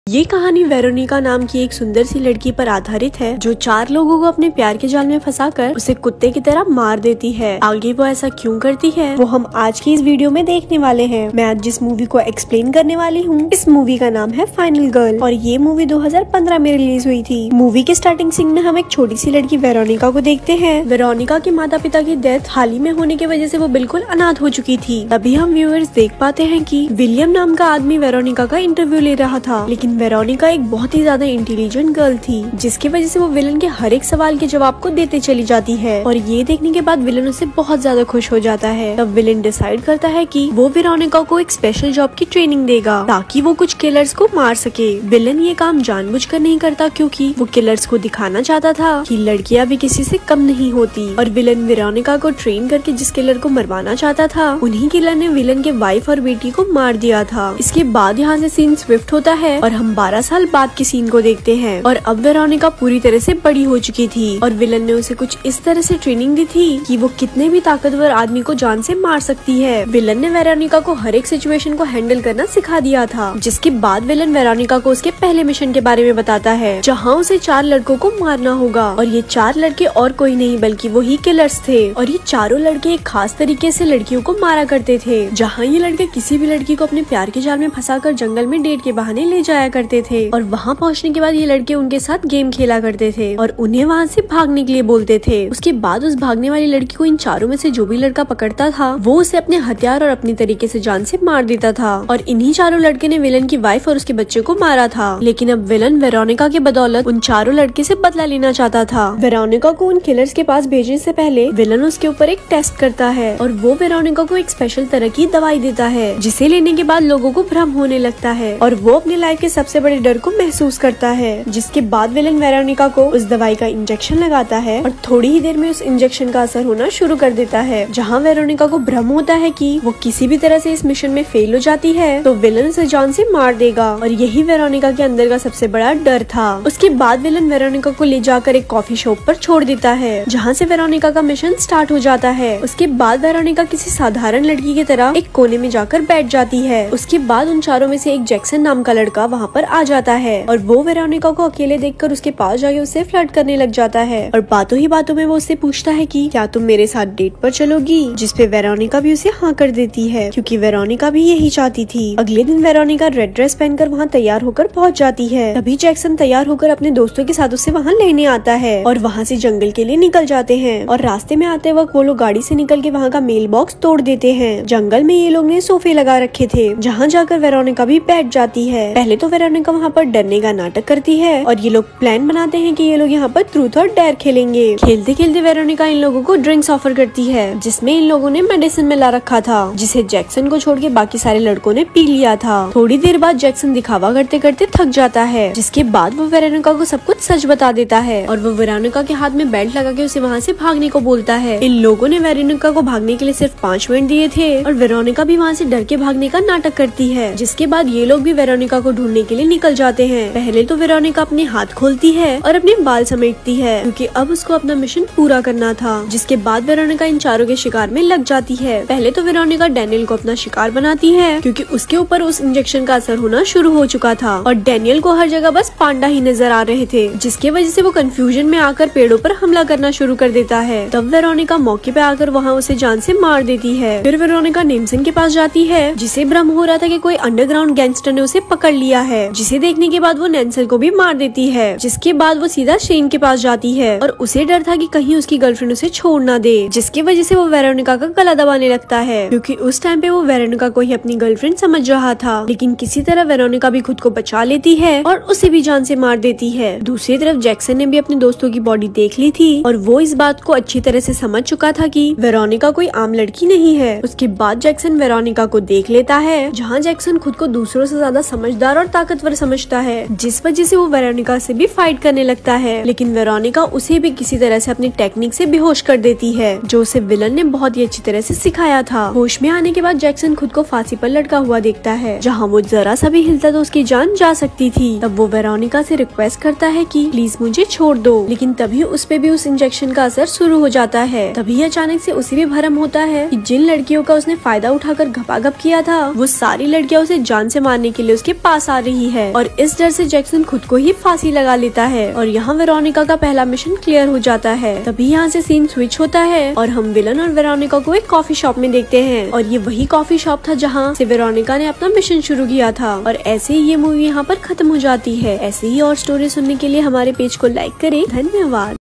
ये कहानी वेरोनिका नाम की एक सुंदर सी लड़की पर आधारित है जो 4 लोगों को अपने प्यार के जाल में फंसाकर उसे कुत्ते की तरह मार देती है। आगे वो ऐसा क्यों करती है वो हम आज की इस वीडियो में देखने वाले हैं। मैं आज जिस मूवी को एक्सप्लेन करने वाली हूँ इस मूवी का नाम है फाइनल गर्ल और ये मूवी 2015 में रिलीज हुई थी। मूवी के स्टार्टिंग सीन में हम एक छोटी सी लड़की वेरोनिका को देखते हैं। वेरोनिका के माता पिता की डेथ हाल ही में होने की वजह से वो बिल्कुल अनाथ हो चुकी थी। तभी हम व्यूअर्स देख पाते हैं कि विलियम नाम का आदमी वेरोनिका का इंटरव्यू ले रहा था, लेकिन वेरोनिका एक बहुत ही ज्यादा इंटेलिजेंट गर्ल थी जिसकी वजह से वो विलन के हर एक सवाल के जवाब को देते चली जाती है और ये देखने के बाद विलन उससे बहुत ज्यादा खुश हो जाता है। तब विलन डिसाइड करता है कि वो वेरोनिका को एक स्पेशल जॉब की ट्रेनिंग देगा ताकि वो कुछ किलर्स को मार सके। विलन ये काम जानबूझकर नहीं करता क्योंकि वो किलर्स को दिखाना चाहता था कि लड़कियां भी किसी से कम नहीं होती और विलन वेरोनिका को ट्रेन करके जिस किलर को मरवाना चाहता था उन्हीं किलर ने विलन के वाइफ और बेटी को मार दिया था। इसके बाद यहाँ से सीन स्विफ्ट होता है और हम 12 साल बाद के सीन को देखते हैं और अब वेरोनिका पूरी तरह से बड़ी हो चुकी थी और विलन ने उसे कुछ इस तरह से ट्रेनिंग दी थी कि वो कितने भी ताकतवर आदमी को जान से मार सकती है। विलन ने वेरोनिका को हर एक सिचुएशन को हैंडल करना सिखा दिया था, जिसके बाद विलन वेरोनिका को उसके पहले मिशन के बारे में बताता है जहाँ उसे 4 लड़कों को मारना होगा और ये 4 लड़के और कोई नहीं बल्कि वही किलर्स थे और ये चारों लड़के एक खास तरीके से लड़कियों को मारा करते थे। जहाँ ये लड़के किसी भी लड़की को अपने प्यार के जाल में फंसाकर जंगल में डेट के बहाने ले जाया करते थे और वहाँ पहुँचने के बाद ये लड़के उनके साथ गेम खेला करते थे और उन्हें वहाँ से भागने के लिए बोलते थे। उसके बाद उस भागने वाली लड़की को इन चारों में से जो भी लड़का पकड़ता था वो उसे अपने हथियार और अपनी तरीके से जान से मार देता था और इन्हीं चारों लड़के ने विलन की वाइफ और उसके बच्चे को मारा था। लेकिन अब विलन वेरोनिका के बदौलत उन चारों लड़के से बदला लेना चाहता था। वेरोनिका को उन किलर्स के पास भेजने से पहले विलन उसके ऊपर एक टेस्ट करता है और वो वेरोनिका को एक स्पेशल तरह की दवाई देता है जिसे लेने के बाद लोगों को भ्रम होने लगता है और वो अपने लाइफ के सबसे बड़े डर को महसूस करता है। जिसके बाद विलन वेरोनिका को उस दवाई का इंजेक्शन लगाता है और थोड़ी ही देर में उस इंजेक्शन का असर होना शुरू कर देता है। जहाँ वेरोनिका को भ्रम होता है कि वो किसी भी तरह से इस मिशन में फेल हो जाती है तो विलन उसे जान से मार देगा और यही वेरोनिका के अंदर का सबसे बड़ा डर था। उसके बाद विलन वेरोनिका को ले जाकर एक कॉफी शॉप पर छोड़ देता है जहाँ से वेरोनिका का मिशन स्टार्ट हो जाता है। उसके बाद वेरोनिका किसी साधारण लड़की की तरह एक कोने में जाकर बैठ जाती है। उसके बाद उन चारों में से एक जैक्सन नाम का लड़का वहाँ पर आ जाता है और वो वेरोनिका को अकेले देखकर उसके पास जाके उससे फ्लर्ट करने लग जाता है और बातों ही बातों में वो उससे पूछता है कि क्या तुम मेरे साथ डेट पर चलोगी, जिसपे वेरोनिका भी उसे हाँ कर देती है क्योंकि वेरोनिका भी यही चाहती थी। अगले दिन वेरोनिका रेड ड्रेस पहनकर वहाँ तैयार होकर पहुँच जाती है। तभी जैक्सन तैयार होकर अपने दोस्तों के साथ उसे वहाँ लेने आता है और वहाँ से जंगल के लिए निकल जाते हैं और रास्ते में आते वक्त वो लोग गाड़ी से निकल के वहाँ का मेल बॉक्स तोड़ देते हैं। जंगल में ये लोग ने सोफे लगा रखे थे जहाँ जाकर वेरोनिका भी बैठ जाती है। पहले तो वेरोनिका वहाँ पर डरने का नाटक करती है और ये लोग प्लान बनाते हैं कि ये लोग यहाँ पर ट्रूथ और डेयर खेलेंगे। खेलते खेलते वेरोनिका इन लोगों को ड्रिंक्स ऑफर करती है जिसमें इन लोगों ने मेडिसिन मिला रखा था जिसे जैक्सन को छोड़ के बाकी सारे लड़कों ने पी लिया था। थोड़ी देर बाद जैक्सन दिखावा करते करते थक जाता है जिसके बाद वो वेरोनिका को सब कुछ सच बता देता है और वो वेरोनिका के हाथ में बेल्ट लगा के उसे वहाँ से भागने को बोलता है। इन लोगों ने वेरोनिका को भागने के लिए सिर्फ 5 मिनट दिए थे और वेरोनिका भी वहाँ से डर के भागने का नाटक करती है। जिसके बाद ये लोग भी वेरोनिका को ढूंढने के लिए निकल जाते हैं। पहले तो वेरोनिका अपने हाथ खोलती है और अपने बाल समेटती है क्योंकि अब उसको अपना मिशन पूरा करना था। जिसके बाद वेरोनिका इन चारों के शिकार में लग जाती है। पहले तो वेरोनिका डैनियल को अपना शिकार बनाती है क्योंकि उसके ऊपर उस इंजेक्शन का असर होना शुरू हो चुका था और डैनियल को हर जगह बस पांडा ही नजर आ रहे थे जिसकी वजह से वो कंफ्यूजन में आकर पेड़ों पर हमला करना शुरू कर देता है। तब वेरोनिका मौके पे आकर वहाँ उसे जान से मार देती है। फिर वेरोनिका नेल्सन के पास जाती है जिसे भ्रम हो रहा था कि कोई अंडरग्राउंड गैंगस्टर ने उसे पकड़ लिया है, जिसे देखने के बाद वो नेल्सन को भी मार देती है। जिसके बाद वो सीधा शेन के पास जाती है और उसे डर था कि कहीं उसकी गर्लफ्रेंड उसे छोड़ ना दे, जिसकी वजह से वो वेरोनिका का गला दबाने लगता है क्योंकि उस टाइम पे वो वेरोनिका को ही अपनी गर्लफ्रेंड समझ रहा था। लेकिन किसी तरह वेरोनिका भी खुद को बचा लेती है और उसे भी जान से मार देती है। दूसरी तरफ जैक्सन ने भी अपने दोस्तों की बॉडी देख ली थी और वो इस बात को अच्छी तरह से समझ चुका था कि वेरोनिका कोई आम लड़की नहीं है। उसके बाद जैक्सन वेरोनिका को देख लेता है जहाँ जैक्सन खुद को दूसरों से ज्यादा समझदार और ताकतवर समझता है, जिस वजह से वो वेरोनिका से भी फाइट करने लगता है। लेकिन वेरोनिका उसे भी किसी तरह से अपनी टेक्निक से बेहोश कर देती है जो उसे विलन ने बहुत ही अच्छी तरह से सिखाया था। होश में आने के बाद जैक्सन खुद को फांसी पर लटका हुआ देखता है जहाँ वो जरा सा भी हिलता तो उसकी जान जा सकती थी। तब वो वेरोनिका से रिक्वेस्ट करता है कि प्लीज मुझे छोड़ दो, लेकिन तभी उस पे भी उस इंजेक्शन का असर शुरू हो जाता है। तभी अचानक से उसे भी भरम होता है कि जिन लड़कियों का उसने फायदा उठाकर घपाघप किया था वो सारी लड़कियां उसे जान से मारने के लिए उसके पास आ रही रही है और इस डर से जैक्सन खुद को ही फांसी लगा लेता है और यहाँ वेरोनिका का पहला मिशन क्लियर हो जाता है। तभी यहाँ से सीन स्विच होता है और हम विलन और वेरोनिका को एक कॉफी शॉप में देखते हैं और ये वही कॉफी शॉप था जहाँ से वेरोनिका ने अपना मिशन शुरू किया था। और ऐसे ही ये मूवी यहाँ पर खत्म हो जाती है। ऐसे ही और स्टोरी सुनने के लिए हमारे पेज को लाइक करें। धन्यवाद।